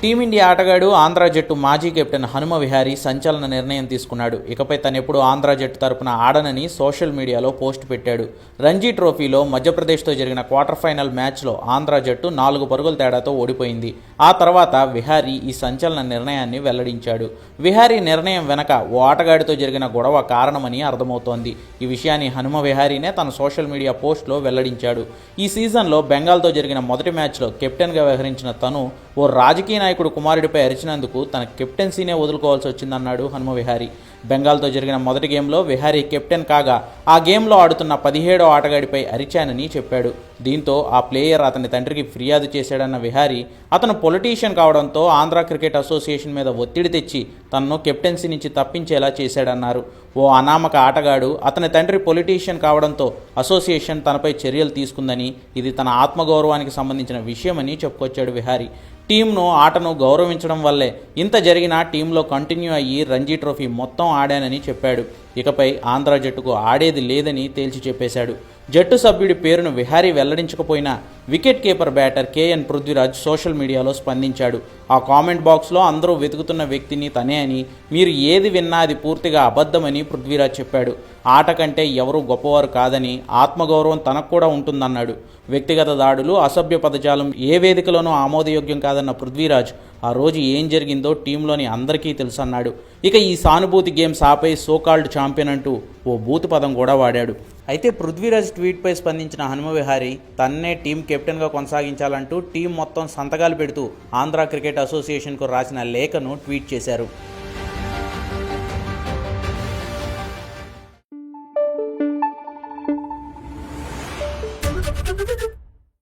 Team India ఆటగాడు ఆంధ్ర జట్టు మాజీ కెప్టెన్ హనుమ విహారీ సంచలన నిర్ణయం తీసుకున్నాడు. ఇకపై తనెప్పుడు ఆంధ్ర జట్టు తరపున ఆడనని సోషల్ మీడియాలో పోస్ట్ పెట్టాడు. రంజీ ట్రోఫీలో మధ్యప్రదేశ్తో జరిగిన క్వార్టర్ ఫైనల్ మ్యాచ్లో ఆంధ్ర జట్టు 4 పరుగుల తేడాతో ఓడిపోయింది. ఆ తర్వాత విహారీ ఈ సంచలన నిర్ణయాన్ని వెల్లడించాడు. విహారీ నిర్ణయం వెనక ఓ ఆటగాడితో జరిగిన గొడవ కారణమని అర్థమవుతోంది. ఈ విషయాన్ని హనుమ విహారీనే తన సోషల్ మీడియా పోస్ట్లో వెల్లడించాడు. ఈ సీజన్లో బెంగాల్తో జరిగిన మొదటి మ్యాచ్లో కెప్టెన్గా వ్యవహరించిన తను ఓ రాజకీయ నాయకుడు కుమారుడిపై అరిచినందుకు తన కెప్టెన్సీనే వదులుకోవాల్సి వచ్చిందన్నాడు హనుమ విహారీ. బెంగాల్తో జరిగిన మొదటి గేమ్లో విహారీ కెప్టెన్ కాగా ఆ గేమ్లో ఆడుతున్న 17వ ఆటగాడిపై అరిచానని చెప్పాడు. దీంతో ఆ ప్లేయర్ అతని తండ్రికి ఫిర్యాదు చేశాడన్న విహారీ అతను పొలిటీషియన్ కావడంతో ఆంధ్ర క్రికెట్ అసోసియేషన్ మీద ఒత్తిడి తెచ్చి తనను కెప్టెన్సీ నుంచి తప్పించేలా చేశాడన్నారు. ఓ అనామక ఆటగాడు అతని తండ్రి పొలిటీషియన్ కావడంతో అసోసియేషన్ తనపై చర్యలు తీసుకుందని, ఇది తన ఆత్మగౌరవానికి సంబంధించిన విషయమని చెప్పుకొచ్చాడు విహారీ. టీంను ఆటను గౌరవించడం వల్లే ఇంత జరిగినా టీంలో కంటిన్యూ అయ్యి రంజీ ట్రోఫీ మొత్తం ఆడానని చెప్పాడు. ఇకపై ఆంధ్ర జట్టుకు ఆడేది లేదని తేల్చి చెప్పేశాడు. జట్టు సభ్యుడి పేరును విహారీ వెల్లడించకపోయినా wicket keeper batter KN Prithviraj social మీడియాలో స్పందించాడు. ఆ కామెంట్ బాక్స్లో అందరూ వెతుకుతున్న వ్యక్తిని తనే అని, మీరు ఏది విన్నా అది పూర్తిగా అబద్ధమని పృథ్వీరాజ్ చెప్పాడు. ఆట కంటే ఎవరూ గొప్పవారు కాదని, ఆత్మగౌరవం తనకు కూడా ఉంటుందన్నాడు. వ్యక్తిగత దాడులు, అసభ్య పదజాలం ఏ వేదికలోనూ ఆమోదయోగ్యం కాదన్న పృథ్వీరాజ్ ఆ రోజు ఏం జరిగిందో టీంలోని అందరికీ తెలుసన్నాడు. ఇక ఈ సానుభూతి గేమ్స్ ఆపై సోకాల్డ్ ఛాంపియన్ అంటూ ఓ బూతు పదం కూడా వాడాడు. అయితే పృథ్వీరాజ్ ట్వీట్పై స్పందించిన హనుమ విహారీ తన్నే టీం కెప్టెన్గా కొనసాగించాలంటూ టీం మొత్తం సంతకాలు పెడుతూ ఆంధ్ర క్రికెట్ అసోసియేషన్కు రాసిన లేఖను ట్వీట్ చేశారు.